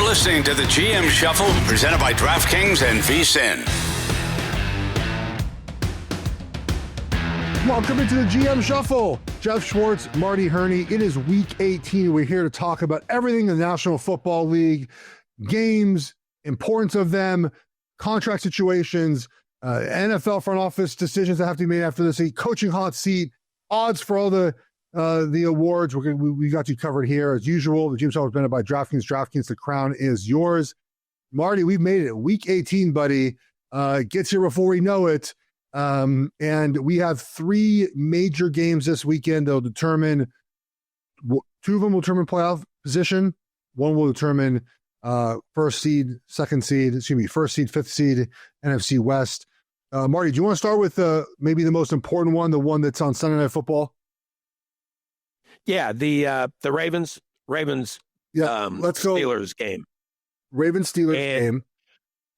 listening to the GM Shuffle, presented by DraftKings and VSiN. Welcome into the GM Shuffle. Geoff, Schwartz, Marty, Hurney. It is week 18. We're here to talk about everything in the National Football League, games, importance of them, contract situations, NFL front office decisions that have to be made after this, a coaching hot seat, odds for all the awards. We got you covered here as usual. The GM Shuffle is presented by DraftKings. DraftKings, the crown is yours. Marty, we've made it. Week 18, buddy. Gets here before we know it. And we have three major games this weekend. They'll determine, two of them will determine playoff position. One will determine first seed, fifth seed, NFC West. Marty, do you want to start with maybe the most important one, the one that's on Sunday Night Football? Yeah, the Ravens. Yeah, let's go. Steelers game. Ravens-Steelers game.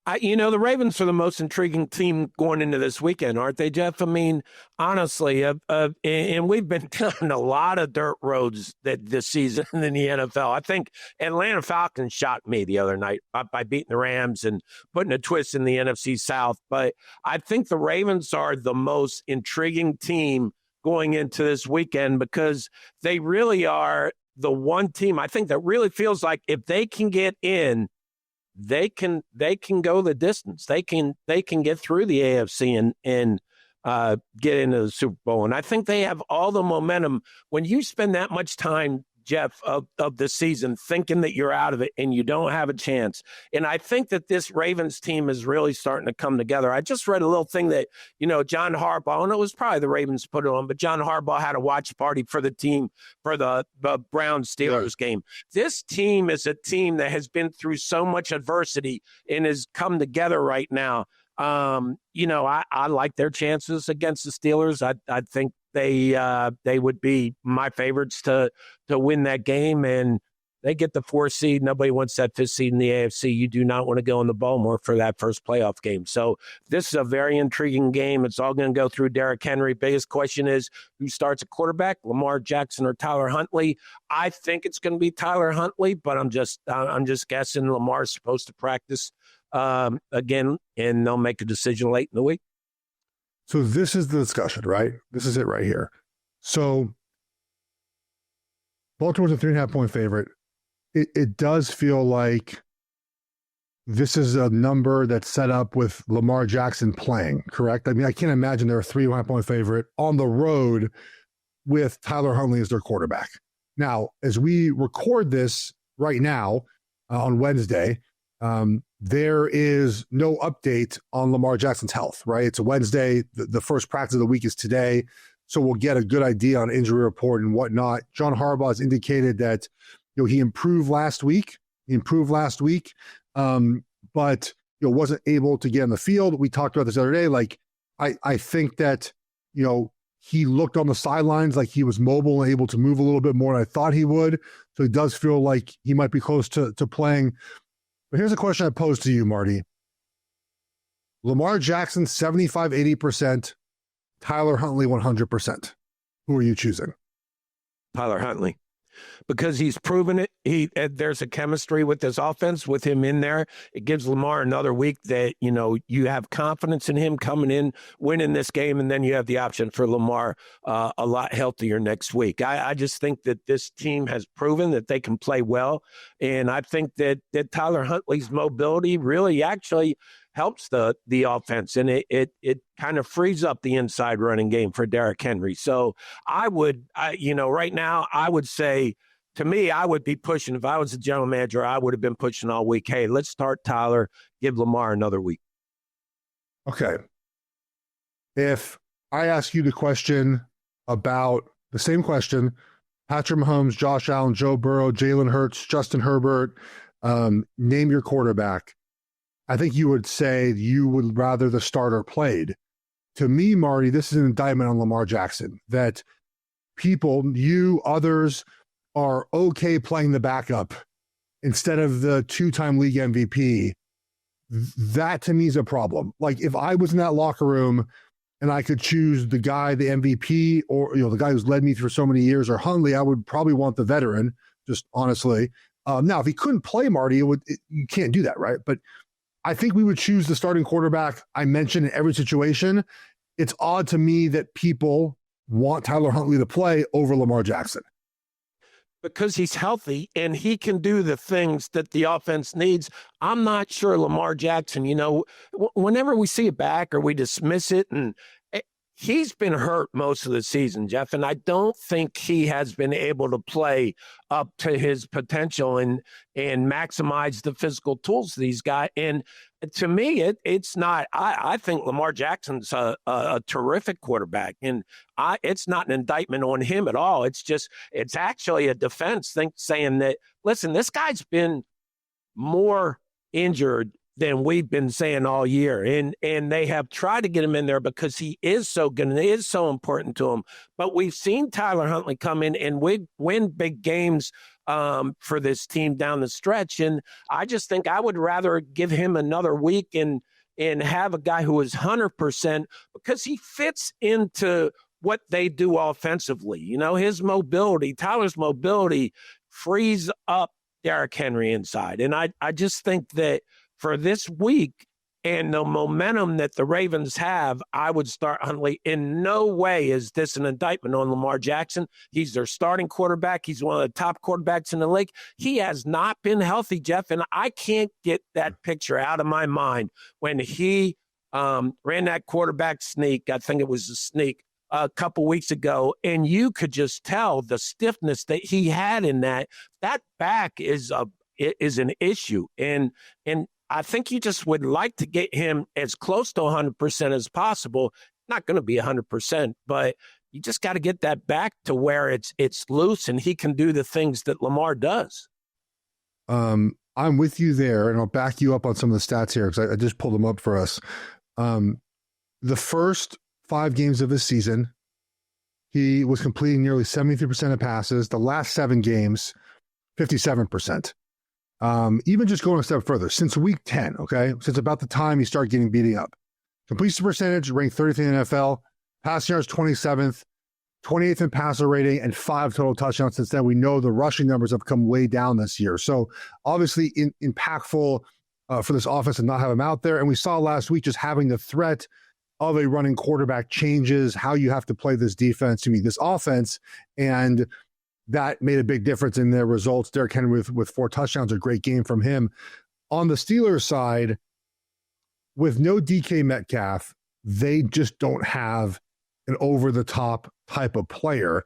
The Ravens are the most intriguing team going into this weekend, aren't they, Geoff? I mean, honestly, and we've been down a lot of dirt roads this season in the NFL. I think Atlanta Falcons shocked me the other night by beating the Rams and putting a twist in the NFC South. But I think the Ravens are the most intriguing team going into this weekend because they really are the one team I think that really feels like if they can get in, they can go the distance. They can get through the AFC and get into the Super Bowl. And I think they have all the momentum. When you spend that much time, Geoff, of the season thinking that you're out of it and you don't have a chance. And I think that this Ravens team is really starting to come together. I just read a little thing that, John Harbaugh, and it was probably the Ravens put it on, but John Harbaugh had a watch party for the team for the Browns-Steelers game. This team is a team that has been through so much adversity and has come together right now. I like their chances against the Steelers. I think they would be my favorites to win that game, and they get the 4th seed. Nobody wants that 5th seed in the AFC. You do not want to go into Baltimore for that first playoff game. So this is a very intriguing game. It's all going to go through Derrick Henry. Biggest question is who starts at quarterback, Lamar Jackson or Tyler Huntley? I think it's going to be Tyler Huntley, but I'm just guessing. Lamar's supposed to practice again, and they'll make a decision late in the week. So this is the discussion, right? This is it right here. So Baltimore's a 3.5-point favorite. It does feel like this is a number that's set up with Lamar Jackson playing, correct? I mean, I can't imagine they're a 3.5-point favorite on the road with Tyler Huntley as their quarterback. Now, as we record this right now on Wednesday, there is no update on Lamar Jackson's health, right? It's a Wednesday. The first practice of the week is today. So we'll get a good idea on injury report and whatnot. John Harbaugh has indicated that, he improved last week. But, wasn't able to get on the field. We talked about this the other day. Like, I think that, he looked on the sidelines like he was mobile and able to move a little bit more than I thought he would. So he does feel like he might be close to playing. But here's a question I pose to you, Marty. Lamar Jackson, 75, 80%. Tyler Huntley, 100%. Who are you choosing? Tyler Huntley. Because he's proven it. There's a chemistry with this offense, with him in there. It gives Lamar another week that, you have confidence in him coming in, winning this game, and then you have the option for Lamar a lot healthier next week. I just think that this team has proven that they can play well, and I think that Tyler Huntley's mobility really actually helps the offense, and it kind of frees up the inside running game for Derrick Henry. So right now, I would say, to me, I would be pushing. If I was a general manager, I would have been pushing all week. Hey, let's start Tyler, give Lamar another week. Okay. If I ask you the question about the same question, Patrick Mahomes, Josh Allen, Joe Burrow, Jalen Hurts, Justin Herbert, name your quarterback, I think you would say you would rather the starter played. To me, Marty, this is an indictment on Lamar Jackson, that people, you, others, are okay playing the backup instead of the two-time league MVP. That, to me, is a problem. Like, if I was in that locker room and I could choose the guy, the MVP, or the guy who's led me through so many years, or Huntley, I would probably want the veteran, just honestly. Now, if he couldn't play Marty, you can't do that, right? But I think we would choose the starting quarterback I mentioned in every situation. It's odd to me that people want Tyler Huntley to play over Lamar Jackson. Because he's healthy and he can do the things that the offense needs. I'm not sure Lamar Jackson, whenever we see it back or we dismiss it, and he's been hurt most of the season, Geoff, and I don't think he has been able to play up to his potential and maximize the physical tools of these guys. And to me, it's not. I think Lamar Jackson's a terrific quarterback, and it's not an indictment on him at all. It's actually a defense saying that, listen, this guy's been more injured than we've been saying all year. And they have tried to get him in there because he is so good and it is so important to him. But we've seen Tyler Huntley come in and win big games for this team down the stretch. And I just think I would rather give him another week and have a guy who is 100% because he fits into what they do offensively. His mobility, Tyler's mobility frees up Derrick Henry inside. And I just think that for this week and the momentum that the Ravens have, I would start Huntley. In no way is this an indictment on Lamar Jackson. He's their starting quarterback. He's one of the top quarterbacks in the league. He has not been healthy, Geoff, and I can't get that picture out of my mind when he ran that quarterback sneak. I think it was a sneak a couple weeks ago, and you could just tell the stiffness that he had in that. That back is an issue, and I think you just would like to get him as close to 100% as possible. Not going to be 100%, but you just got to get that back to where it's loose and he can do the things that Lamar does. I'm with you there, and I'll back you up on some of the stats here because I just pulled them up for us. The first 5 games of his season, he was completing nearly 73% of passes. The last 7 games, 57%. Even just going a step further, since week 10, since about the time he started getting beating up, completion percentage ranked 30th in the NFL, passing yards 27th, 28th in passer rating, and 5 total touchdowns since then. We know the rushing numbers have come way down this year. So obviously impactful for this offense to not have him out there. And we saw last week just having the threat of a running quarterback changes how you have to play this offense. And that made a big difference in their results. Derrick Henry with 4 touchdowns, a great game from him. On the Steelers side, with no DK Metcalf, they just don't have an over-the-top type of player.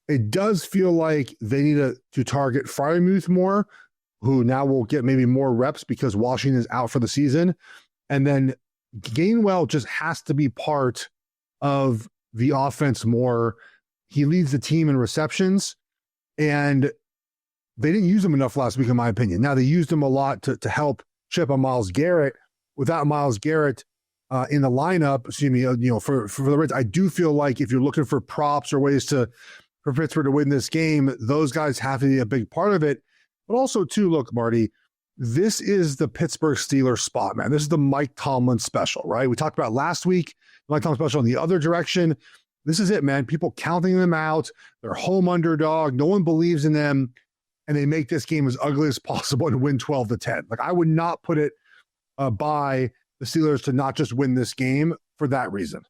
It does feel like they need to target Freiermuth more, who now will get maybe more reps because Washington is out for the season. And then Gainwell just has to be part of the offense more. He leads the team in receptions, and they didn't use him enough last week, in my opinion. Now, they used him a lot to help chip on Myles Garrett. Without Myles Garrett in the lineup, for the Reds, I do feel like if you're looking for props or ways for Pittsburgh to win this game, those guys have to be a big part of it. But also, too, look, Marty, this is the Pittsburgh Steelers spot, man. This is the Mike Tomlin special, right? We talked about last week, Mike Tomlin special in the other direction. This is it, man. People counting them out. They're home underdog. No one believes in them. And they make this game as ugly as possible and win 12-10. Like, I would not put it by the Steelers to not just win this game for that reason.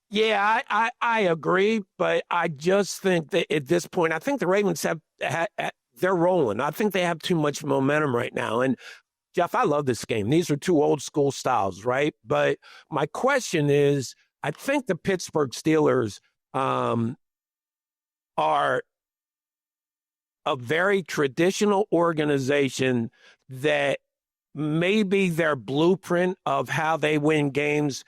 Yeah, I agree. But I just think that at this point, I think the Ravens they're rolling. I think they have too much momentum right now. And Geoff, I love this game. These are 2 old school styles, right? But my question is, I think the Pittsburgh Steelers are a very traditional organization that maybe their blueprint of how they win games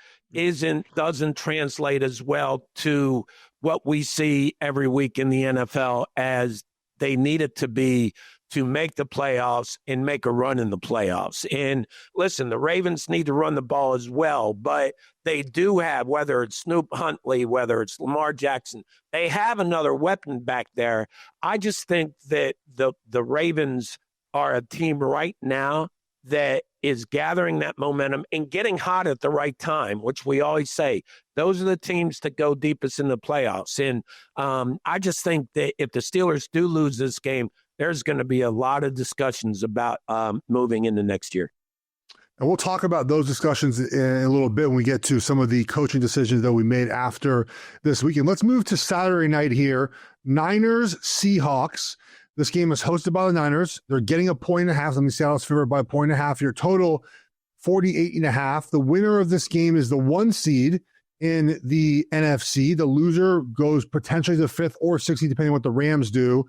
doesn't translate as well to what we see every week in the NFL as they need it to be to make the playoffs and make a run in the playoffs. And listen, the Ravens need to run the ball as well, but they do have, whether it's Snoop Huntley, whether it's Lamar Jackson, they have another weapon back there. I just think that the Ravens are a team right now that is gathering that momentum and getting hot at the right time, which we always say. Those are the teams that go deepest in the playoffs. And I just think that if the Steelers do lose this game, there's going to be a lot of discussions about moving into next year. And we'll talk about those discussions in a little bit when we get to some of the coaching decisions that we made after this weekend. Let's move to Saturday night here. Niners, Seahawks. This game is hosted by the Niners. They're getting 1.5. Let me Seattle's favored by 1.5. Your total, 48.5. The winner of this game is the 1 seed in the NFC. The loser goes potentially to 5th or 6th, depending on what the Rams do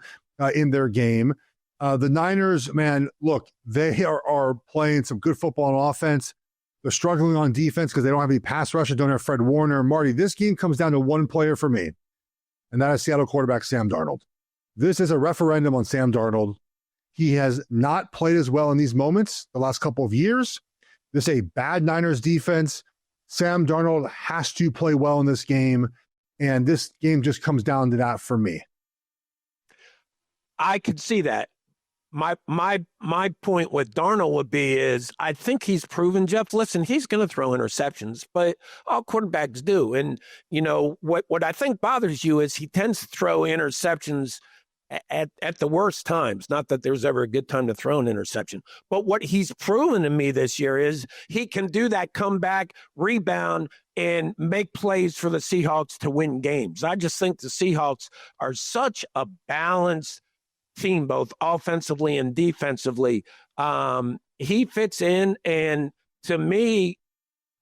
in their game. The Niners, man, look, they are playing some good football on offense. They're struggling on defense because they don't have any pass rush and don't have Fred Warner. Marty, this game comes down to one player for me, and that is Seattle quarterback Sam Darnold. This is a referendum on Sam Darnold. He has not played as well in these moments the last couple of years. This is a bad Niners defense. Sam Darnold has to play well in this game, and this game just comes down to that for me. I could see that. My point with Darnold would be is I think he's proven, Geoff, listen, he's going to throw interceptions, but all quarterbacks do. And, you know, what I think bothers you is he tends to throw interceptions at the worst times. Not that there's ever a good time to throw an interception. But what he's proven to me this year is he can do that comeback, rebound, and make plays for the Seahawks to win games. I just think the Seahawks are such a balanced team, both offensively and defensively. He fits in, and to me,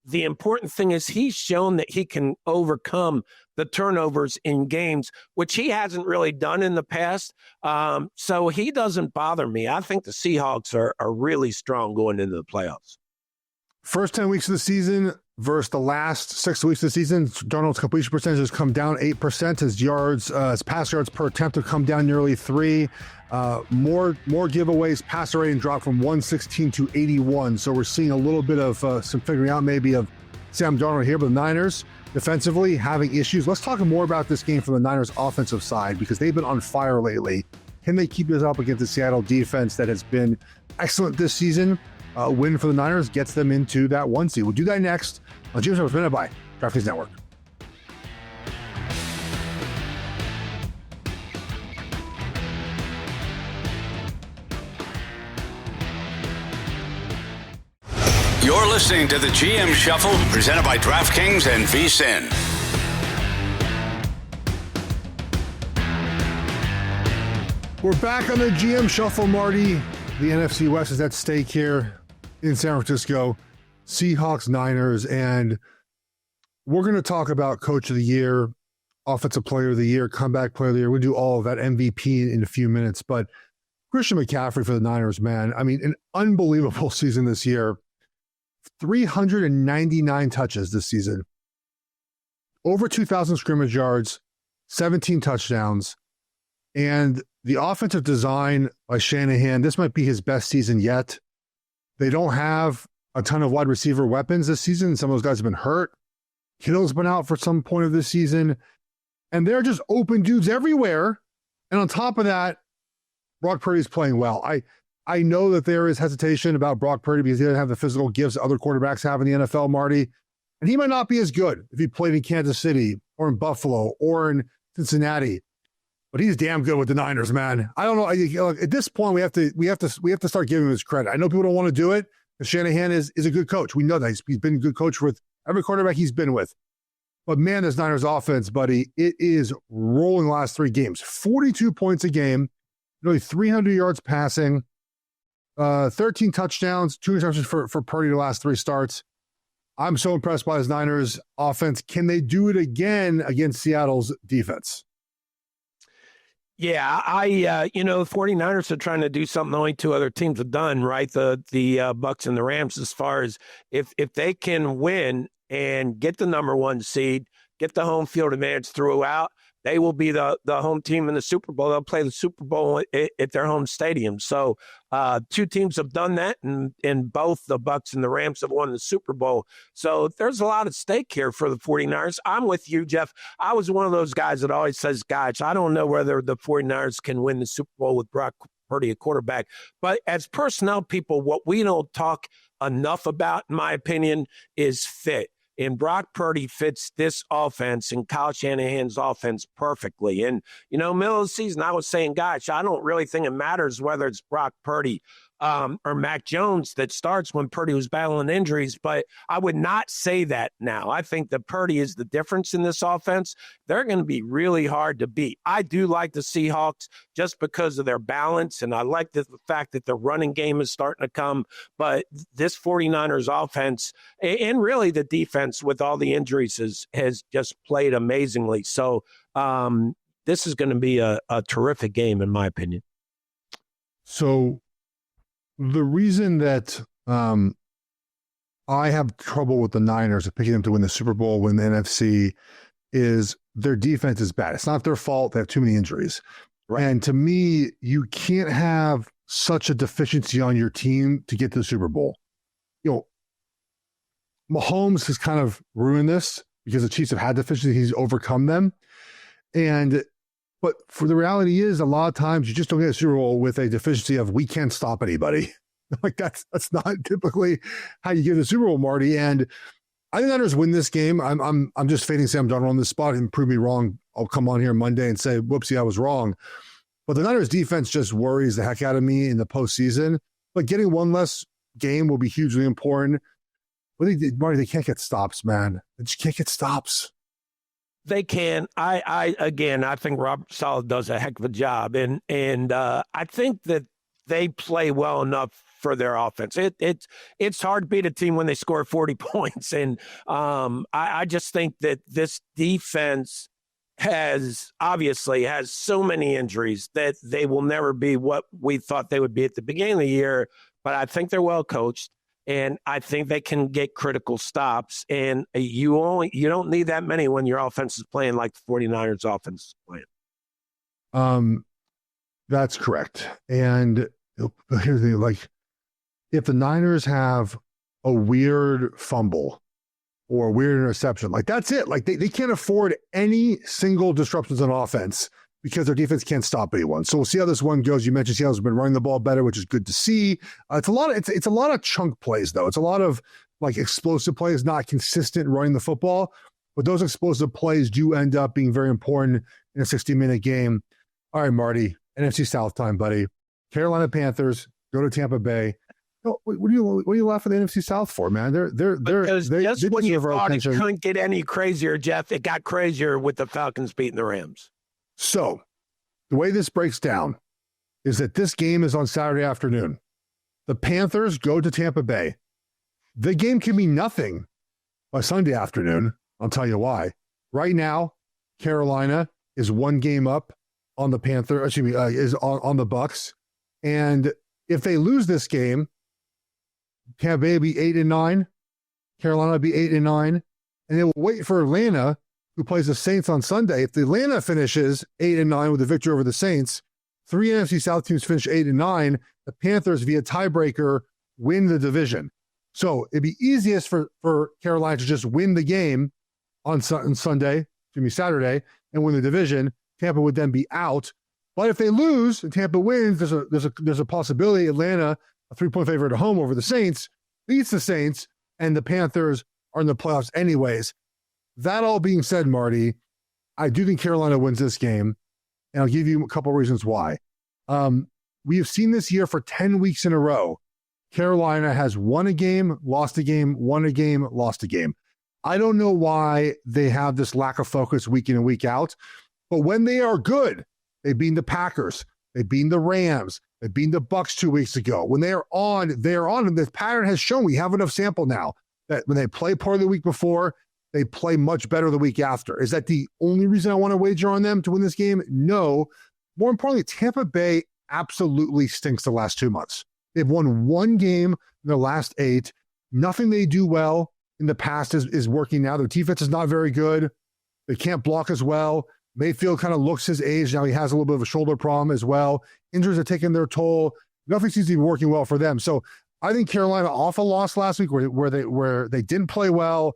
the important thing is he's shown that he can overcome the turnovers in games, which he hasn't really done in the past. So he doesn't bother me. I think the Seahawks are really strong going into the playoffs. First 10 weeks of the season versus the last 6 weeks of the season, Darnold's completion percentage has come down 8%. His pass yards per attempt have come down nearly 3. More giveaways. Passer rating dropped from 116 to 81. So we're seeing a little bit of some figuring out maybe of Sam Darnold here, but the Niners defensively having issues. Let's talk more about this game from the Niners offensive side because they've been on fire lately. Can they keep this up against the Seattle defense that has been excellent this season? A win for the Niners gets them into that 1 seed. We'll do that next on Geoff presented by DraftKings Network. You're listening to the GM Shuffle, presented by DraftKings and VSiN. We're back on the GM Shuffle, Marty. The NFC West is at stake here in San Francisco. Seahawks, Niners, and we're going to talk about Coach of the Year, Offensive Player of the Year, Comeback Player of the Year. We'll do all of that, MVP in a few minutes. But Christian McCaffrey for the Niners, man. I mean, an unbelievable season this year. 399 touches this season. Over 2,000 scrimmage yards, 17 touchdowns. And the offensive design by Shanahan, this might be his best season yet. They don't have a ton of wide receiver weapons this season. Some of those guys have been hurt. Kittle's been out for some point of this season. And they're just open dudes everywhere. And on top of that, Brock Purdy's playing well. I know that there is hesitation about Brock Purdy because he doesn't have the physical gifts other quarterbacks have in the NFL, Marty. And he might not be as good if he played in Kansas City or in Buffalo or in Cincinnati. But he's damn good with the Niners, man. I don't know. At this point, we have to start giving him his credit. I know people don't want to do it, because Shanahan is a good coach. We know that he's been a good coach with every quarterback he's been with. But man, this Niners offense, buddy, it is rolling the last 3 games. 42 points a game, nearly 300 yards passing, 13 touchdowns, 2 interceptions for Purdy the last 3 starts. I'm so impressed by this Niners offense. Can they do it again against Seattle's defense? Yeah, the 49ers are trying to do something only 2 other teams have done, right? The Bucks and the Rams, as far as if they can win and get the number 1 seed, get the home field advantage throughout, they will be the home team in the Super Bowl. They'll play the Super Bowl at their home stadium. So 2 teams have done that, and both the Bucks and the Rams have won the Super Bowl. So there's a lot at stake here for the 49ers. I'm with you, Geoff. I was one of those guys that always says, gosh, I don't know whether the 49ers can win the Super Bowl with Brock Purdy at quarterback. But as personnel people, what we don't talk enough about, in my opinion, is fit. And Brock Purdy fits this offense and Kyle Shanahan's offense perfectly. And, middle of the season, I was saying, gosh, I don't really think it matters whether it's Brock Purdy or Mac Jones that starts when Purdy was battling injuries, but I would not say that now. I think that Purdy is the difference in this offense. They're going to be really hard to beat. I do like the Seahawks just because of their balance, and I like the fact that the running game is starting to come, but this 49ers offense and really the defense with all the injuries has just played amazingly. So this is going to be a terrific game, in my opinion. So the reason that I have trouble with the Niners of picking them to win the Super Bowl, win the NFC, is their defense is bad. It's not their fault. They have too many injuries. Right. And to me, you can't have such a deficiency on your team to get to the Super Bowl. Mahomes has kind of ruined this because the Chiefs have had deficiencies. He's overcome them. But for the reality is, a lot of times you just don't get a Super Bowl with a deficiency of we can't stop anybody. Like that's not typically how you get the Super Bowl, Marty. And I think the Niners win this game. I'm just fading Sam Darnold on this spot and prove me wrong. I'll come on here Monday and say, whoopsie, I was wrong. But the Niners defense just worries the heck out of me in the postseason. But getting one less game will be hugely important. But Marty, they can't get stops, man. They just can't get stops. They can. I think Robert Saleh does a heck of a job, and I think that they play well enough for their offense. It's hard to beat a team when they score 40 points, and I just think that this defense has so many injuries that they will never be what we thought they would be at the beginning of the year. But I think they're well coached. And I think they can get critical stops. And you don't need that many when your offense is playing like the 49ers offense is playing. That's correct. And here's the thing, if the Niners have a weird fumble or a weird interception, that's it. They can't afford any single disruptions on offense because their defense can't stop anyone. So we'll see how this one goes. You mentioned Seattle's been running the ball better, which is good to see. It's a lot of chunk plays, though. It's a lot of explosive plays, not consistent running the football. But those explosive plays do end up being very important in a 60-minute game. All right, Marty, NFC South time, buddy. Carolina Panthers go to Tampa Bay. What are you laughing at the NFC South for, man? They just when you thought it couldn't get any crazier, Geoff, it got crazier with the Falcons beating the Rams. So the way this breaks down is that this game is on Saturday afternoon. The Panthers go to Tampa Bay. The game can be nothing by Sunday afternoon. I'll tell you why. Right now, Carolina is one game up on the is on the Bucs. And if they lose this game, Tampa Bay will be 8-9. Carolina will be 8-9. And they will wait for Atlanta, who plays the Saints on Sunday. If the Atlanta finishes 8-9 with a victory over the Saints, 3 NFC South teams finish 8-9. The Panthers, via tiebreaker, win the division. So it'd be easiest for Carolina to just win the game on Saturday, and win the division. Tampa would then be out. But if they lose and Tampa wins, there's a possibility Atlanta, a 3-point favorite at home over the Saints, beats the Saints, and the Panthers are in the playoffs anyways. That all being said, Marty, I do think Carolina wins this game, and I'll give you a couple reasons why. We have seen this year for 10 weeks in a row. Carolina has won a game, lost a game, won a game, lost a game. I don't know why they have this lack of focus week in and week out, but when they are good, they beat the Packers, they beat the Rams, they beat the Bucs 2 weeks ago. When they are on, and the pattern has shown, we have enough sample now, that when they play part of the week before, they play much better the week after. Is that the only reason I want to wager on them to win this game? No. More importantly, Tampa Bay absolutely stinks the last 2 months. They've won one game in the last 8. Nothing they do well in the past is working now. Their defense is not very good. They can't block as well. Mayfield kind of looks his age. Now he has a little bit of a shoulder problem as well. Injuries are taking their toll. Nothing seems to be working well for them. So I think Carolina off a loss last week where they didn't play well.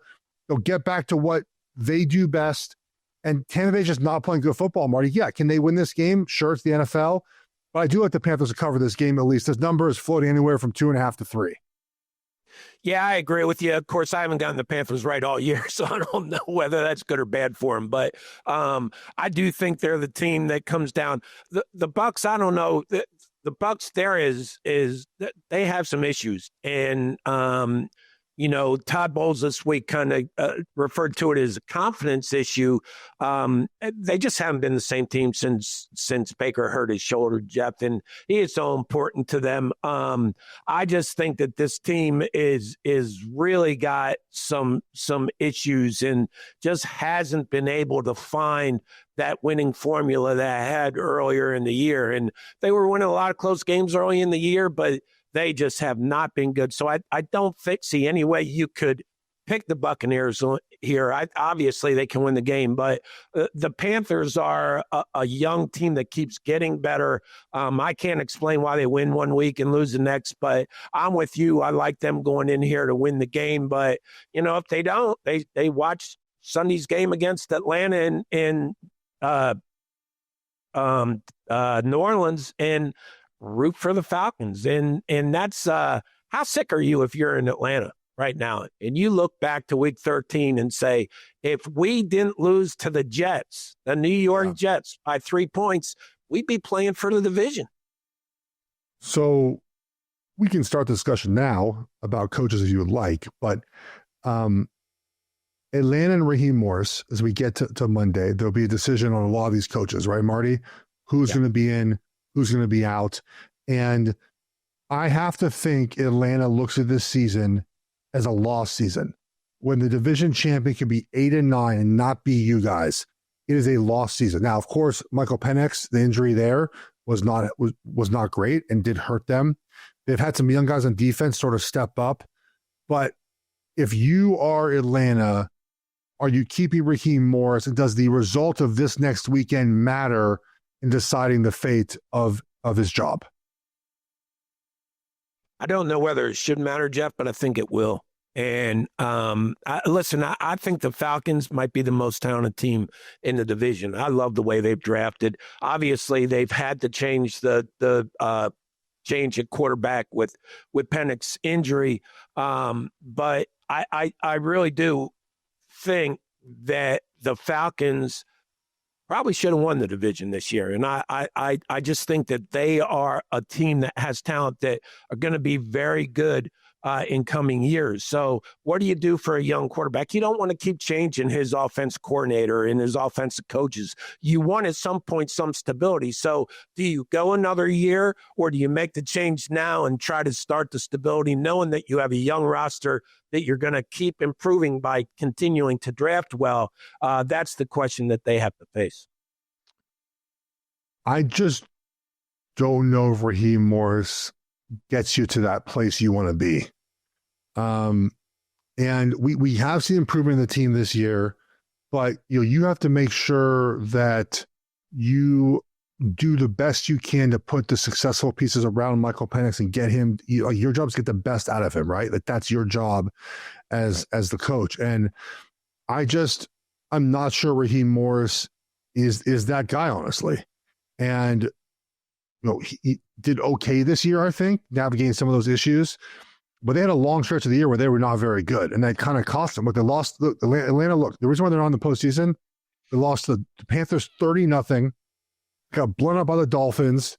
They'll get back to what they do best. And Tampa Bay's just not playing good football, Marty. Yeah, can they win this game? Sure, it's the NFL. But I do like the Panthers to cover this game at least. This number is floating anywhere from 2.5 to 3. Yeah, I agree with you. Of course, I haven't gotten the Panthers right all year, so I don't know whether that's good or bad for them. But I do think they're the team that comes down. The Bucks, I don't know. The Bucks there is they have some issues, and Todd Bowles this week kind of referred to it as a confidence issue. They just haven't been the same team since Baker hurt his shoulder, Geoff, and he is so important to them. I just think that this team is really got some issues and just hasn't been able to find that winning formula that I had earlier in the year. And they were winning a lot of close games early in the year, but they just have not been good. So I don't see any way you could pick the Buccaneers here. Obviously, they can win the game, but the Panthers are a young team that keeps getting better. I can't explain why they win one week and lose the next, but I'm with you. I like them going in here to win the game. But, if they don't, they watch Sunday's game against Atlanta in New Orleans and root for the Falcons. And that's how sick are you if you're in Atlanta right now and you look back to week 13 and say, if we didn't lose to the Jets, the New York Jets by 3 points, we'd be playing for the division. So we can start the discussion now about coaches if you would like, but Atlanta and Raheem Morris, as we get to Monday, there'll be a decision on a lot of these coaches, right, Marty? Who's going to be in, who's going to be out. And I have to think Atlanta looks at this season as a lost season. When the division champion can be 8-9 and not be you guys, it is a lost season. Now, of course, Michael Penix, the injury there was not great and did hurt them. They've had some young guys on defense sort of step up. But if you are Atlanta, are you keeping Raheem Morris? And does the result of this next weekend matter in deciding the fate of his job? I don't know whether it should matter, Geoff, but I think it will. And I think the Falcons might be the most talented team in the division. I love the way they've drafted. Obviously, they've had to change the change at quarterback with Penix's injury. But I really do think that the Falcons probably should have won the division this year. And I just think that they are a team that has talent that are going to be very good in coming years. So what do you do for a young quarterback? You don't want to keep changing his offensive coordinator and his offensive coaches. You want at some point some stability. So do you go another year or do you make the change now and try to start the stability knowing that you have a young roster that you're going to keep improving by continuing to draft well? That's the question that they have to face. I just don't know if Raheem Morris gets you to that place you want to be. And we have seen improvement in the team this year, but you have to make sure that you do the best you can to put the successful pieces around Michael Penix and get him. Your job is to get the best out of him, right? That's your job as the coach. And I'm not sure Raheem Morris is that guy, honestly. And he did okay this year, I think, navigating some of those issues. But they had a long stretch of the year where they were not very good, and that kind of cost them. But they lost Atlanta. Look, the reason why they're not in the postseason, they lost the Panthers 30-0, got blown up by the Dolphins.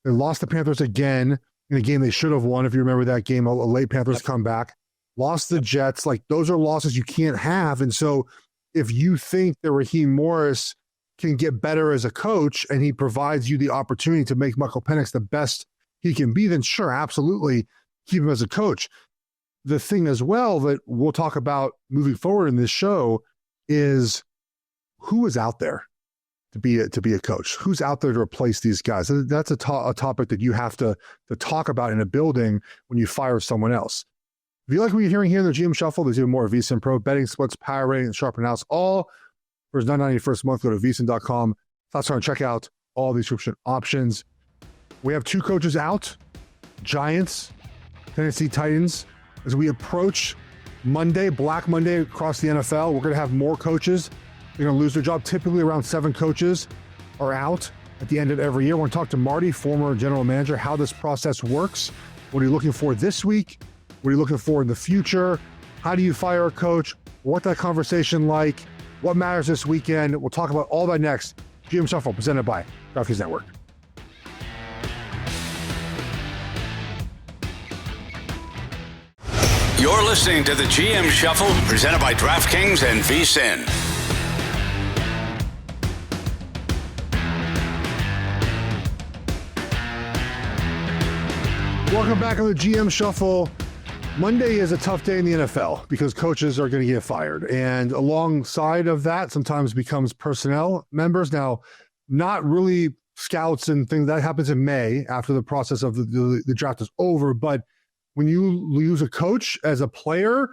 They lost the Panthers again in a game they should have won. If you remember that game, a late Panthers comeback. Lost the Jets. Like, those are losses you can't have. And so, if you think that Raheem Morris can get better as a coach and he provides you the opportunity to make Michael Penix the best he can be, then sure, absolutely keep him as a coach. The thing as well that we'll talk about moving forward in this show is who is out there to be a coach. Who's out there to replace these guys? That's a topic that you have to talk about in a building when you fire someone else. If you like what you're hearing here in the GM Shuffle, there's even more at VSiN Pro, betting, splits, power rating, and sharp analysis, all for $9.90 first month. Go to VSiN.com. That's on check out all these subscription options. We have two coaches out, Giants, Tennessee Titans. As we approach Monday, Black Monday across the NFL, we're going to have more coaches. They're going to lose their job. Typically around 7 coaches are out at the end of every year. We're going to talk to Marty, former general manager, how this process works. What are you looking for this week? What are you looking for in the future? How do you fire a coach? What that conversation like? What matters this weekend? We'll talk about all that next. GM Shuffle presented by DraftKings Network. You're listening to the GM Shuffle, presented by DraftKings and VSiN. Welcome back on the GM Shuffle. Monday is a tough day in the NFL because coaches are going to get fired. And alongside of that, sometimes becomes personnel members. Now, not really scouts and things. That happens in May after the process of the draft is over. But when you lose a coach as a player,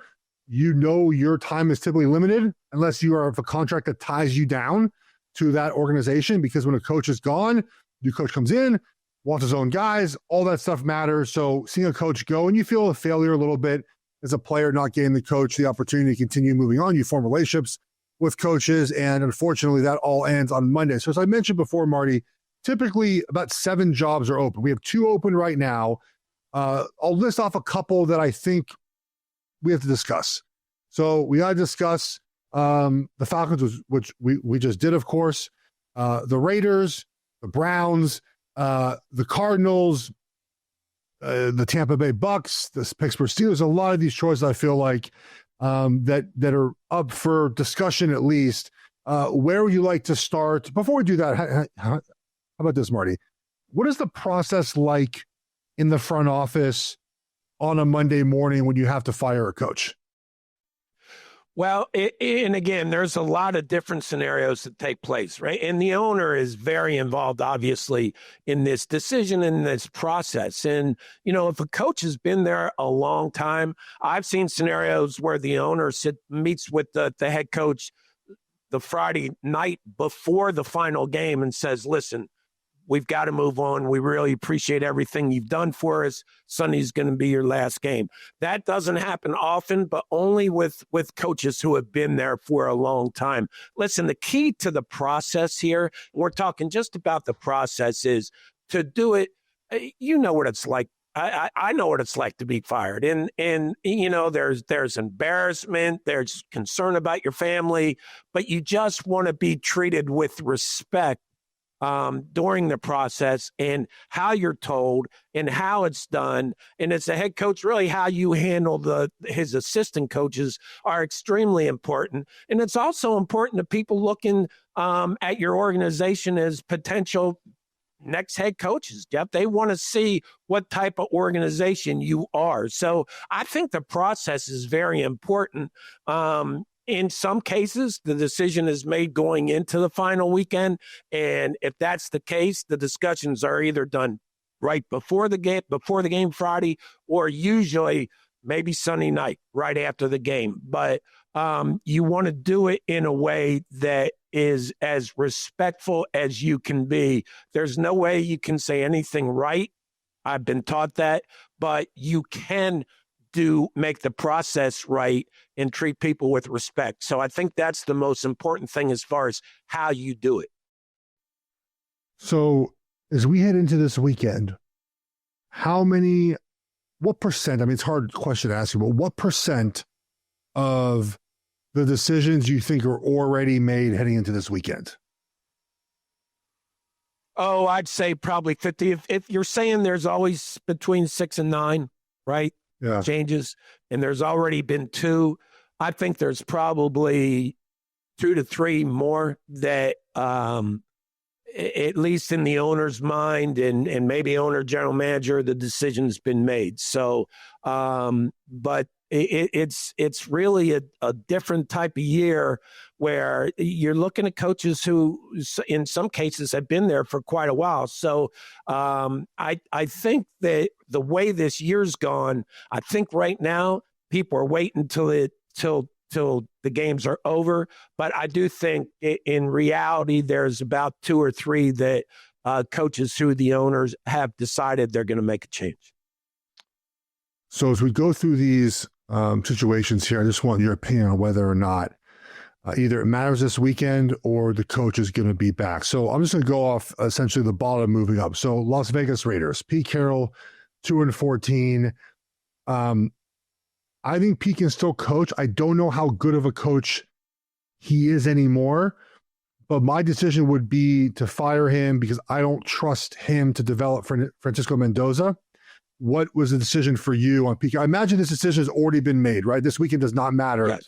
you know your time is typically limited unless you are of a contract that ties you down to that organization. Because when a coach is gone, new coach comes in, wants his own guys, all that stuff matters. So seeing a coach go, and you feel a failure a little bit as a player, not getting the coach the opportunity to continue moving on. You form relationships with coaches, and unfortunately that all ends on Monday. So as I mentioned before, Marty, typically about 7 jobs are open. We have 2 open right now. I'll list off a couple that I think we have to discuss. So we got to discuss the Falcons, which we just did, of course, the Raiders, the Browns, the Cardinals, the Tampa Bay Bucks, the Pittsburgh Steelers. A lot of these choices I feel like that are up for discussion at least. Where would you like to start? Before we do that, how about this, Marty? What is the process like in the front office on a Monday morning when you have to fire a coach? Well, and again, there's a lot of different scenarios that take place, right? And the owner is very involved, obviously, in this decision, in this process. And, you know, if a coach has been there a long time, I've seen scenarios where the owner meets with the head coach the Friday night before the final game and says, listen, we've got to move on. We really appreciate everything you've done for us. Sunday's going to be your last game. That doesn't happen often, but only with coaches who have been there for a long time. Listen, the key to the process here, we're talking just about the process, is to do it. You know what it's like. I know what it's like to be fired. And you know, there's embarrassment, there's concern about your family, but you just want to be treated with respect during the process, and how you're told and how it's done. And as a head coach, really how you handle his assistant coaches are extremely important. And it's also important to people looking at your organization as potential next head coaches, Geoff. They want to see what type of organization you are. So I think the process is very important. In some cases, the decision is made going into the final weekend. And if that's the case, the discussions are either done right before the game Friday, or usually maybe Sunday night, right after the game. But you want to do it in a way that is as respectful as you can be. There's no way you can say anything right. I've been taught that, but you can make the process right and treat people with respect. So I think that's the most important thing as far as how you do it. So as we head into this weekend, what percent, I mean, it's a hard question to ask you, but what percent of the decisions you think are already made heading into this weekend? Oh, I'd say probably 50. If you're saying there's always between 6 and 9, right? Yeah. Changes, and there's already been 2. I think there's probably 2 to 3 more that, at least in the owner's mind and maybe owner, general manager, the decision's been made. So, but it's really a different type of year where you're looking at coaches who, in some cases, have been there for quite a while. So I think that the way this year's gone, I think right now people are waiting till the games are over. But I do think in reality, there's about 2 or 3 that coaches who the owners have decided they're going to make a change. So as we go through these situations here, I just want your opinion on whether or not either it matters this weekend or the coach is going to be back. So I'm just going to go off essentially the bottom moving up. So Las Vegas Raiders, Pete Carroll, 2-14. I think Pete can still coach. I don't know how good of a coach he is anymore, but my decision would be to fire him because I don't trust him to develop Francisco Mendoza. What was the decision for you on Pete? I imagine this decision has already been made, right? This weekend does not matter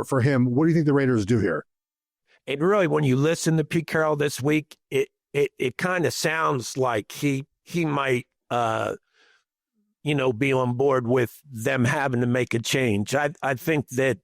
for him. What do you think the Raiders do here? And really, when you listen to Pete Carroll this week, it kind of sounds like he might be on board with them having to make a change. I think that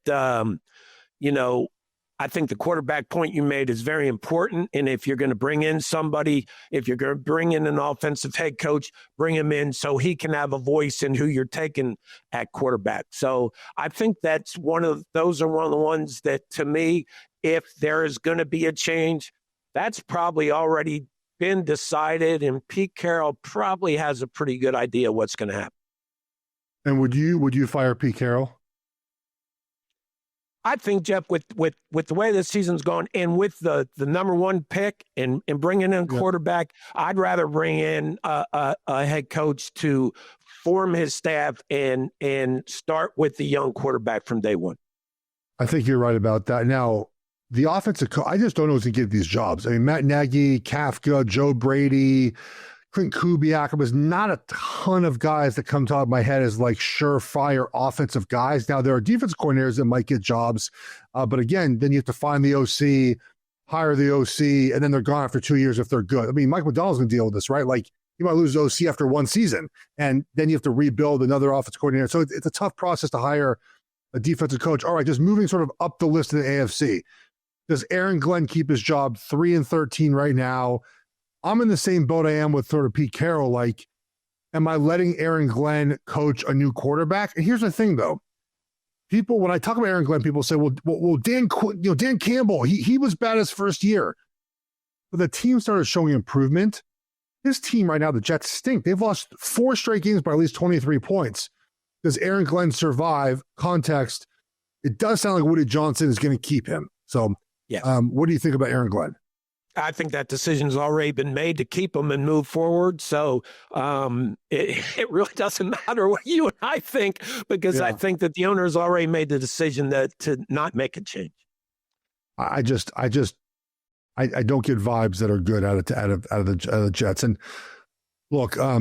I think the quarterback point you made is very important. And if you're going to bring in somebody, if you're going to bring in an offensive head coach, bring him in so he can have a voice in who you're taking at quarterback. So I think those are one of the ones that, to me, if there is going to be a change, that's probably already been decided. And Pete Carroll probably has a pretty good idea what's going to happen. And would you fire Pete Carroll? I think, Geoff, with the way this season's gone and with the number one pick and bringing in a quarterback, I'd rather bring in a head coach to form his staff and start with the young quarterback from day one. I think you're right about that. Now, the offensive coach, I just don't know who's going to get these jobs. I mean, Matt Nagy, Kafka, Joe Brady, Clint Kubiak. It was not a ton of guys that come to top of my head as like surefire offensive guys. Now, there are defense coordinators that might get jobs. But again, then you have to find the OC, hire the OC, and then they're gone after 2 years if they're good. I mean, Mike McDonald's going to deal with this, right? Like, you might lose the OC after one season, and then you have to rebuild another offensive coordinator. So it's a tough process to hire a defensive coach. All right, just moving sort of up the list in the AFC. Does Aaron Glenn keep his job? 3-13 right now. I'm in the same boat I am with sort of Pete Carroll. Like, am I letting Aaron Glenn coach a new quarterback? And here's the thing, though. People, when I talk about Aaron Glenn, people say, well, Dan Campbell, he was bad his first year. But the team started showing improvement. This team right now, the Jets, stink. They've lost 4 straight games by at least 23 points. Does Aaron Glenn survive? Context, it does sound like Woody Johnson is going to keep him. So, what do you think about Aaron Glenn? I think that decision's already been made to keep him and move forward. So it really doesn't matter what you and I think, because I think that the owner's already made the decision to not make a change. I don't get vibes that are good out of the Jets. And look, I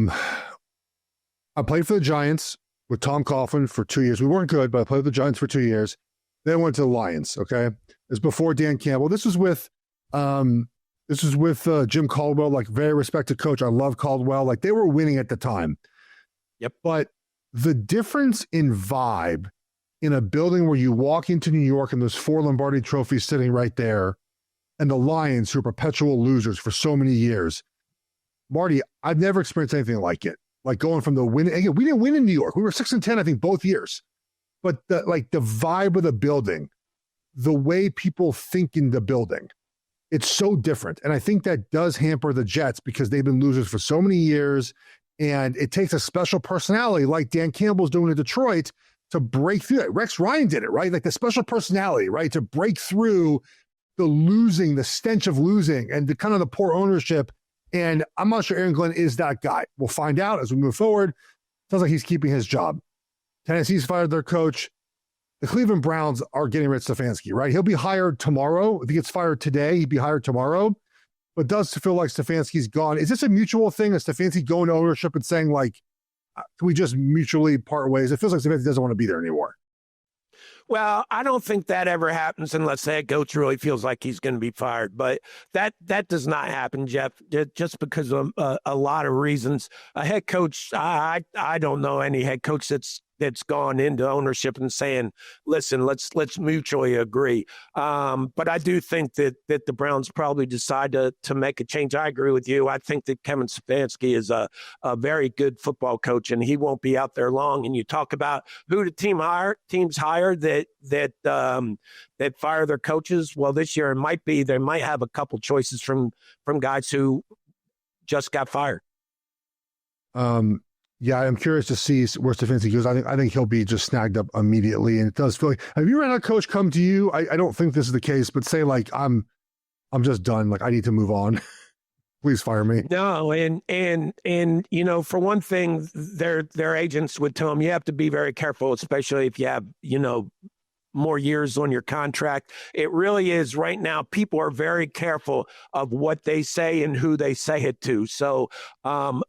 played for the Giants with Tom Coughlin for 2 years. We weren't good, but I played with the Giants for 2 years. Then I went to the Lions. Okay, it was before Dan Campbell. This was with Jim Caldwell, like very respected coach. I love Caldwell. Like they were winning at the time. Yep. But the difference in vibe in a building where you walk into New York and there's 4 Lombardi trophies sitting right there, and the Lions, who are perpetual losers for so many years. Marty, I've never experienced anything like it. Like going from the win. Again, we didn't win in New York. We were 6-10, I think, both years. But the vibe of the building, the way people think in the building, it's so different. And I think that does hamper the Jets because they've been losers for so many years. And it takes a special personality like Dan Campbell's doing in Detroit to break through it. Rex Ryan did it, right? Like the special personality, right? To break through the losing, the stench of losing, and the kind of the poor ownership. And I'm not sure Aaron Glenn is that guy. We'll find out as we move forward. Sounds like he's keeping his job. Tennessee's fired their coach. The Cleveland Browns are getting rid of Stefanski, right? He'll be hired tomorrow. If he gets fired today, he'd be hired tomorrow. But it does feel like Stefanski's gone. Is this a mutual thing? Is Stefanski going to ownership and saying, like, can we just mutually part ways? It feels like Stefanski doesn't want to be there anymore. Well, I don't think that ever happens unless the head coach really feels like he's going to be fired. But that does not happen, Geoff, just because of a lot of reasons. A head coach, I don't know any head coach that's gone into ownership and saying, listen, let's mutually agree. But I do think that the Browns probably decide to make a change. I agree with you. I think that Kevin Stefanski is a very good football coach, and he won't be out there long. And you talk about who the teams hire that fire their coaches. Well, this year they might have a couple choices from guys who just got fired. Yeah, I'm curious to see where Stefanski goes. I think he'll be just snagged up immediately. And it does feel like, have you ever had a coach come to you? I don't think this is the case, but say like, I'm just done. Like I need to move on. Please fire me. No, and for one thing, their agents would tell them you have to be very careful, especially if you have more years on your contract. It really is right now. People are very careful of what they say and who they say it to. So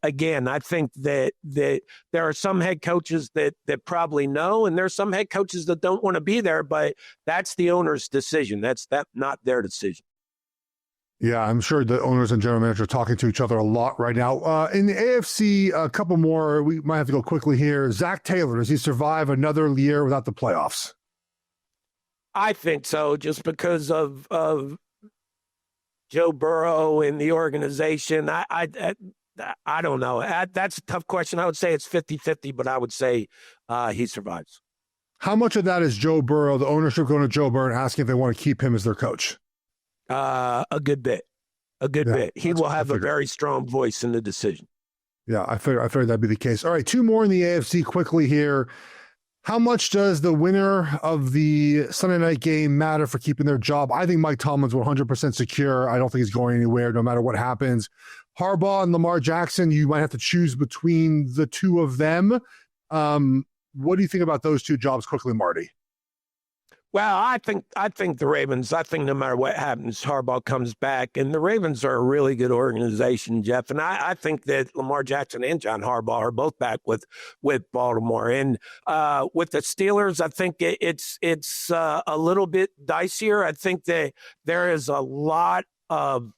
again, I think that there are some head coaches that probably know, and there's some head coaches that don't want to be there, but that's the owner's decision. That's not their decision. Yeah, I'm sure the owners and general manager are talking to each other a lot right now. In the AFC, a couple more. We might have to go quickly here. Zach Taylor, does he survive another year without the playoffs? I think so, just because of Joe Burrow and the organization. I don't know. That's a tough question. I would say it's 50-50, but I would say he survives. How much of that is Joe Burrow, the ownership going to Joe Burrow and asking if they want to keep him as their coach? A good bit. Bit. He will have a very strong voice in the decision. Yeah, I figured that'd be the case. All right, two more in the AFC quickly here. How much does the winner of the Sunday night game matter for keeping their job? I think Mike Tomlin's 100% secure. I don't think he's going anywhere no matter what happens. Harbaugh and Lamar Jackson, you might have to choose between the two of them. What do you think about those two jobs quickly, Marty? Well, I think the Ravens, no matter what happens, Harbaugh comes back. And the Ravens are a really good organization, Geoff. And I think that Lamar Jackson and John Harbaugh are both back with Baltimore. And with the Steelers, I think it's a little bit dicier. I think that there is a lot of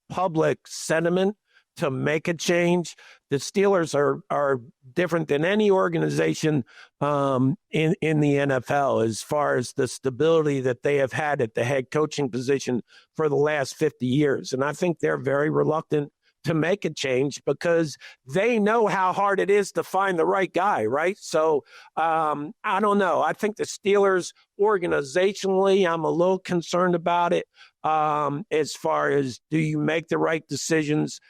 public sentiment to make a change. The Steelers are different than any organization in the NFL as far as the stability that they have had at the head coaching position for the last 50 years. And I think they're very reluctant to make a change because they know how hard it is to find the right guy, right? So I don't know. I think the Steelers organizationally, I'm a little concerned about it as far as do you make the right decisions?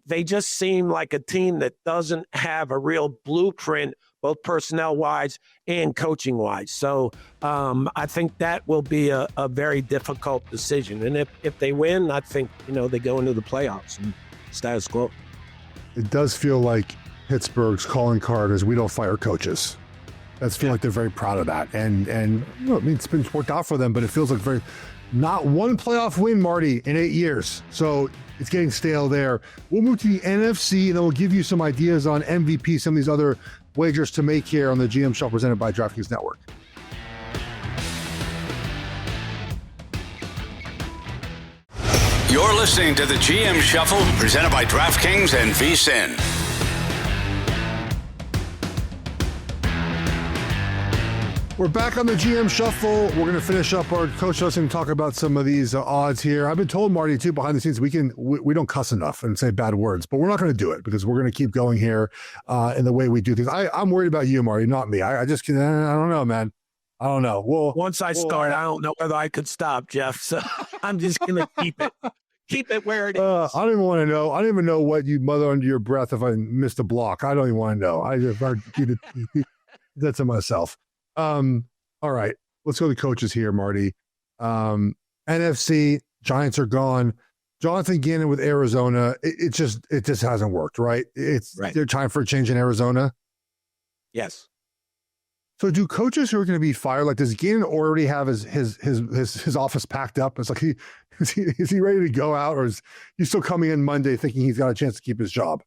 They just seem like a team that doesn't have a real blueprint, both personnel-wise and coaching-wise. So I think that will be a very difficult decision. And if they win, I think, they go into the playoffs and status quo. It does feel like Pittsburgh's calling card is we don't fire coaches. That's feel like they're very proud of that. And it's been worked out for them, but it feels like not one playoff win, Marty, in 8 years. So it's getting stale there. We'll move to the NFC, and then we'll give you some ideas on MVP, some of these other wagers to make here on the GM Show presented by DraftKings Network. You're listening to the GM Shuffle presented by DraftKings and VSiN. We're back on the GM Shuffle. We're going to finish up our coach listing and talk about some of these odds here. I've been told, Marty, too, behind the scenes, we don't cuss enough and say bad words, but we're not going to do it because we're going to keep going here in the way we do things. I'm worried about you, Marty, not me. I don't know, man. I don't know. Once I start, I don't know whether I could stop, Geoff. So I'm just going to keep it where it is. I don't even want to know. I don't even know what you mother under your breath if I missed a block. I don't even want to know. I just keep that to myself. All right, let's go to the coaches here, Marty. NFC, Giants are gone. Jonathan Gannon with Arizona. It just hasn't worked, right? They're time for a change in Arizona. Yes. So do coaches who are going to be fired, like does Gannon already have his office packed up? It's like is he ready to go out, or is he still coming in Monday thinking he's got a chance to keep his job?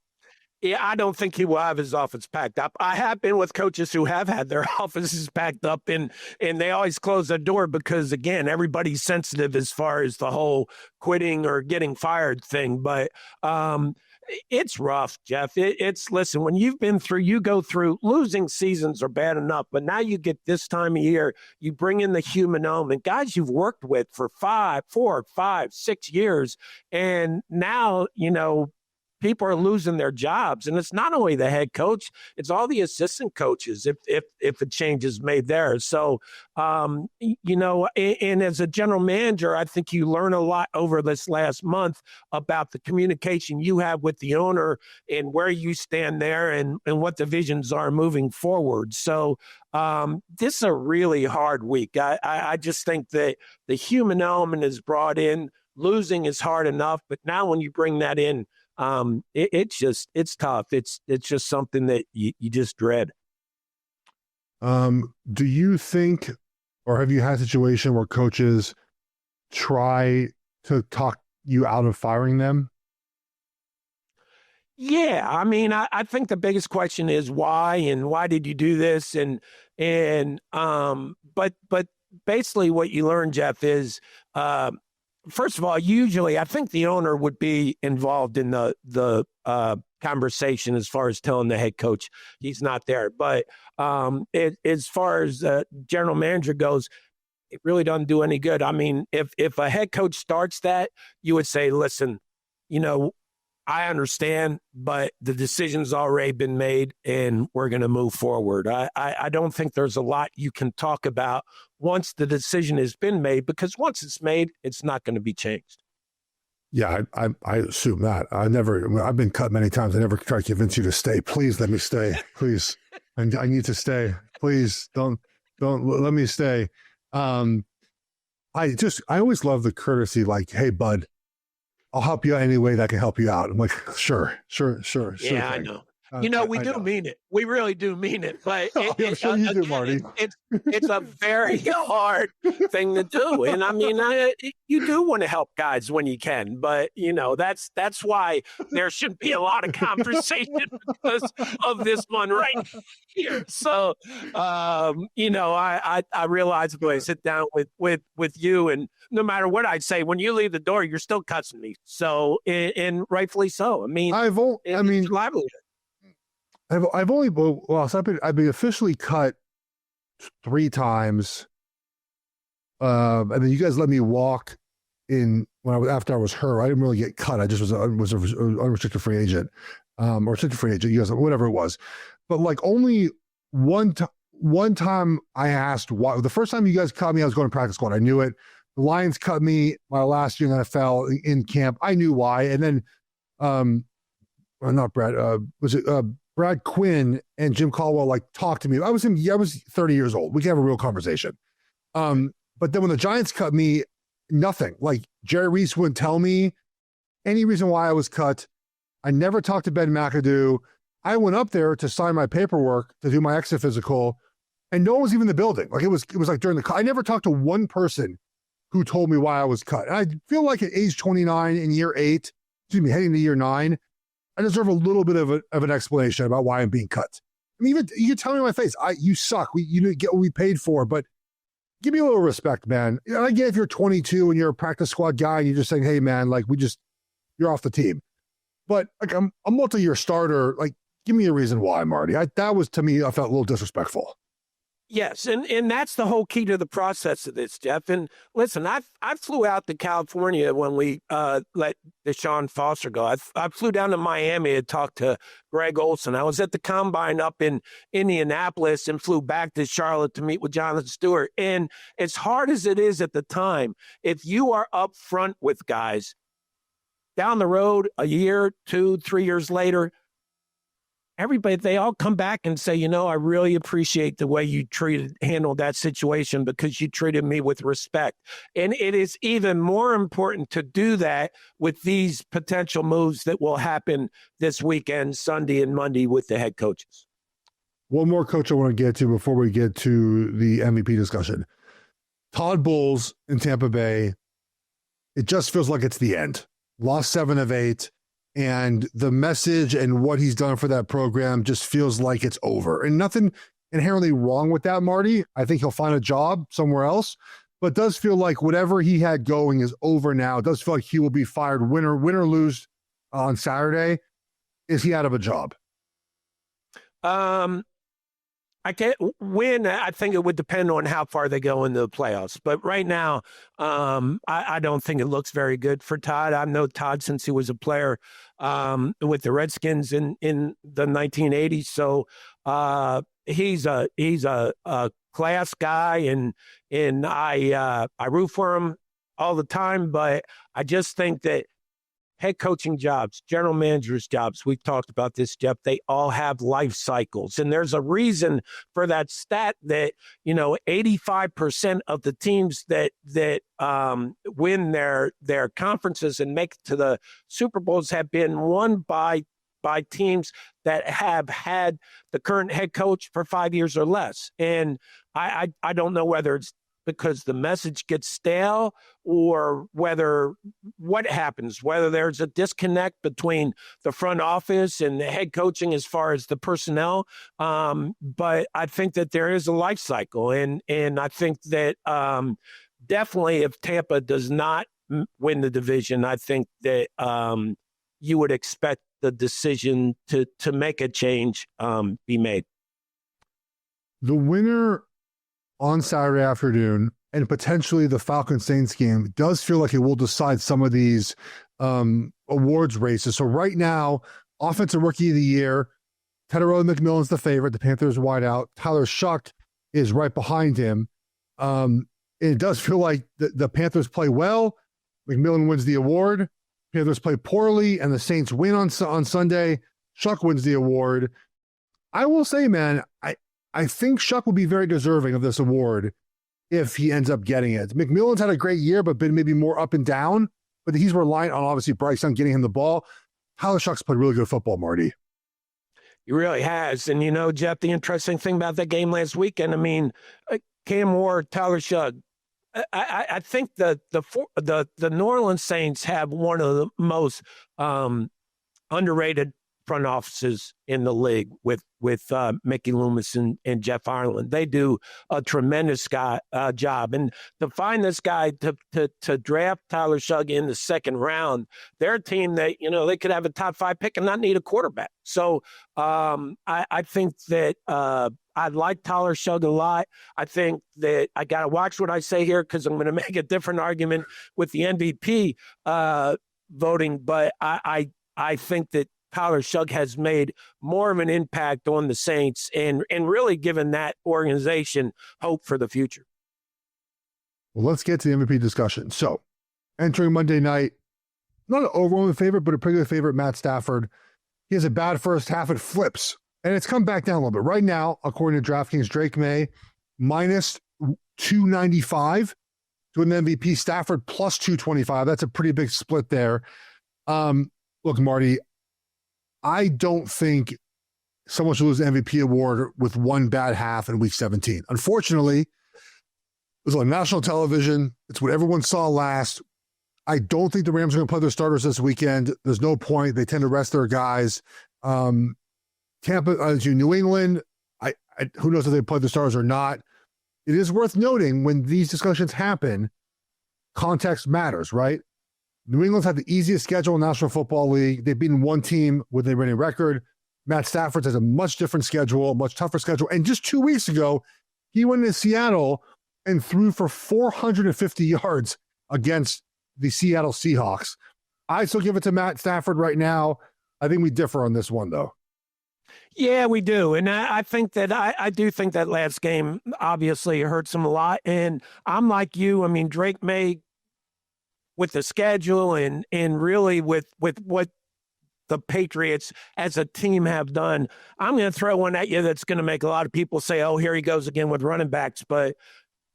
Yeah, I don't think he will have his office packed up. I have been with coaches who have had their offices packed up, and they always close their door because, again, everybody's sensitive as far as the whole quitting or getting fired thing. But it's rough, Geoff. Listen, when you go through, losing seasons are bad enough, but now you get this time of year, you bring in the human element, guys you've worked with for 4, 5, 6 years, and now, people are losing their jobs. And it's not only the head coach, it's all the assistant coaches if a change is made there. So, and as a general manager, I think you learn a lot over this last month about the communication you have with the owner and where you stand there and what the visions are moving forward. So this is a really hard week. I just think that the human element is brought in. Losing is hard enough, but now when you bring that in, it's tough. It's just something that you just dread. Do you think, or have you had a situation where coaches try to talk you out of firing them? Yeah, I mean, I think the biggest question is why, and why did you do this, but basically what you learn, Geoff, is first of all, usually I think the owner would be involved in the conversation as far as telling the head coach he's not there. But as far as the general manager goes, it really doesn't do any good. I mean, if a head coach starts that, you would say, listen, I understand, but the decision's already been made and we're going to move forward. I don't think there's a lot you can talk about once the decision has been made, because once it's made, it's not going to be changed. Yeah, I assume that. I've been cut many times. I never try to convince you to stay. Please let me stay. Please. I need to stay. Please don't let me stay. I always love the courtesy, like, hey, bud, I'll help you any way that can help you out. I'm like, sure. Yeah, I know. We do mean it. We really do mean it. But I'm sure you do, Marty. It's a very hard thing to do. And I mean, you do want to help guys when you can. But, that's why there should be a lot of conversation because of this one right here. So, I realize when I sit down with you, and no matter what I say, when you leave the door, you're still cussing me. So, and rightfully so. I mean, it's livelihood. I've been officially cut 3 times. And then you guys let me walk in after I was hurt. I didn't really get cut. I just was an unrestricted free agent, or restricted free agent. You guys, whatever it was. But like only one time I asked why. The first time you guys cut me, I was going to practice squad. I knew it. The Lions cut me my last year in the NFL in camp. I knew why. And then, not Brad. Brad Quinn and Jim Caldwell talked to me. I was 30 years old. We can have a real conversation. But then when the Giants cut me, nothing. Like Jerry Reese wouldn't tell me any reason why I was cut. I never talked to Ben McAdoo. I went up there to sign my paperwork to do my exit physical, and no one was even in the building. Like it was like during the cut. I never talked to one person who told me why I was cut. And I feel like at age 29 in year 8, heading to year 9, I deserve a little bit of an explanation about why I'm being cut. I mean, even you can tell me in my face, you suck. You didn't get what we paid for, but give me a little respect, man. I get if you're 22 and you're a practice squad guy and you're just saying, hey, man, you're off the team. But I'm a multi-year starter. Give me a reason why, Marty. That was, to me, I felt a little disrespectful. Yes, and that's the whole key to the process of this, Geoff. And listen, I flew out to California when we let Deshaun Foster go. I flew down to Miami to talk to Greg Olson. I was at the Combine up in Indianapolis and flew back to Charlotte to meet with Jonathan Stewart. And as hard as it is at the time, if you are up front with guys, down the road, a year, 2, 3 years later, everybody, they all come back and say, I really appreciate the way you handled that situation because you treated me with respect. And it is even more important to do that with these potential moves that will happen this weekend, Sunday and Monday with the head coaches. One more coach I want to get to before we get to the MVP discussion. Todd Bowles in Tampa Bay. It just feels like it's the end. Lost 7 of 8. And the message and what he's done for that program just feels like it's over. And nothing inherently wrong with that, Marty. I think he'll find a job somewhere else. But it does feel like whatever he had going is over now. It does feel like he will be fired, win or lose on Saturday. Is he out of a job? I can't win. I think it would depend on how far they go into the playoffs. But right now, I don't think it looks very good for Todd. I've known Todd since he was a player with the Redskins in the 1980s. So he's a class guy, and I root for him all the time. But I just think that head coaching jobs, general managers' jobs, we've talked about this, Geoff, they all have life cycles. And there's a reason for that stat that, 85% of the teams that win their conferences and make it to the Super Bowls have been won by teams that have had the current head coach for 5 years or less. And I don't know whether it's because the message gets stale or what happens, whether there's a disconnect between the front office and the head coaching as far as the personnel. But I think that there is a life cycle. And I think that definitely if Tampa does not win the division, I think that you would expect the decision to make a change be made. The winner on Saturday afternoon and potentially the Falcons-Saints game does feel like it will decide some of these awards races. So right now, Offensive Rookie of the Year, Tedderone McMillan's the favorite. The Panthers wide out. Tyler Shuck is right behind him. It does feel like the Panthers play well. McMillan wins the award. Panthers play poorly, and the Saints win on Sunday. Shuck wins the award. I will say, man, I think Shuck will be very deserving of this award if he ends up getting it. McMillan's had a great year, but been maybe more up and down. But he's reliant on, obviously, Bryce Young getting him the ball. Tyler Shuck's played really good football, Marty. He really has. And, Geoff, the interesting thing about that game last weekend, Cam Ward, Tyler Shuck, I think the New Orleans Saints have one of the most underrated front offices in the league with Mickey Loomis and Jeff Ireland. They do a tremendous job. And to find this guy to draft Tyler Shuck in the second round, they're a team that, they could have a top 5 pick and not need a quarterback. So I think that I like Tyler Shuck a lot. I think that I got to watch what I say here because I'm going to make a different argument with the MVP voting. But I think that Tyler Shuck has made more of an impact on the Saints and really given that organization hope for the future. Well, let's get to the MVP discussion. So, entering Monday night, not an overwhelming favorite, but a pretty good favorite, Matt Stafford. He has a bad first half. It flips, and it's come back down a little bit. Right now, according to DraftKings, Drake May, minus 295 to win the MVP. Stafford plus 225. That's a pretty big split there. Look, Marty, I don't think someone should lose the MVP award with one bad half in week 17. Unfortunately, it was on national television. It's what everyone saw last. I don't think the Rams are going to play their starters this weekend. There's no point. They tend to rest their guys. Tampa, New England, who knows if they play the starters or not. It is worth noting when these discussions happen, context matters, right? New England's had the easiest schedule in the National Football League. They've beaten one team with a winning record. Matt Stafford has a much different schedule, a much tougher schedule. And just 2 weeks ago, he went into Seattle and threw for 450 yards against the Seattle Seahawks. I still give it to Matt Stafford right now. I think we differ on this one, though. Yeah, we do. And I think that I do think that last game obviously hurts him a lot. And I'm like you. Drake May, with the schedule and really with what the Patriots as a team have done, I'm going to throw one at you that's going to make a lot of people say, oh, here he goes again with running backs. But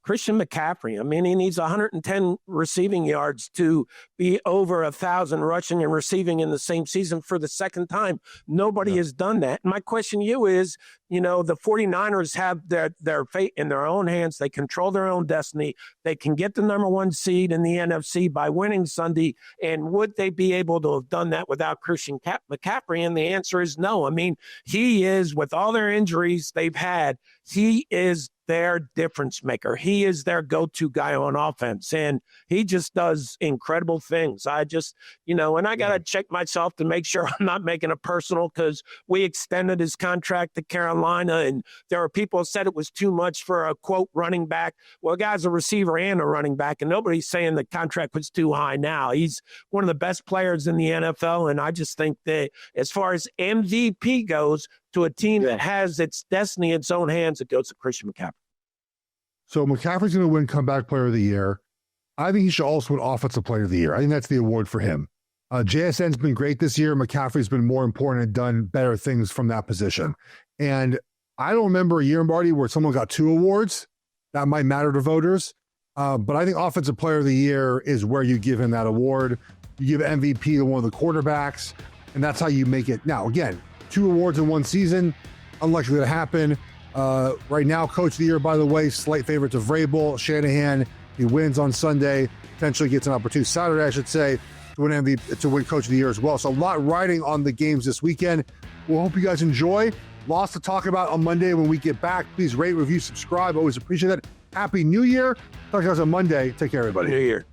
Christian McCaffrey, he needs 110 receiving yards to be over 1,000 rushing and receiving in the same season for the second time. Nobody has done that. And my question to you is, the 49ers have their fate in their own hands. They control their own destiny. They can get the number 1 seed in the NFC by winning Sunday. And would they be able to have done that without Christian McCaffrey? And the answer is no. He is, with all their injuries they've had, he is their difference maker. He is their go-to guy on offense, and he just does incredible things. I just, and I got to check myself to make sure I'm not making it personal, because we extended his contract to Carolina, and there are people who said it was too much for a, quote, running back. Well, the guy's a receiver and a running back, and nobody's saying the contract was too high now. He's one of the best players in the NFL, and I just think that as far as MVP goes, to a team that has its destiny in its own hands, it goes to Christian McCaffrey. So McCaffrey's going to win Comeback Player of the Year. I think he should also win Offensive Player of the Year. I think that's the award for him. JSN's been great this year. McCaffrey's been more important and done better things from that position. And I don't remember a year, Marty, where someone got 2 awards. That might matter to voters. But I think Offensive Player of the Year is where you give him that award. You give MVP to one of the quarterbacks, and that's how you make it. Now, again, 2 awards in one season, unlikely to happen. Right now, Coach of the Year, by the way, slight favorite to Vrabel. Shanahan, he wins on Sunday, potentially gets an opportunity Saturday, I should say, to win MVP, to win Coach of the Year as well. So a lot riding on the games this weekend. We'll hope you guys enjoy. Lots to talk about on Monday when we get back. Please rate, review, subscribe. Always appreciate that. Happy New Year. Talk to you guys on Monday. Take care, everybody. New Year.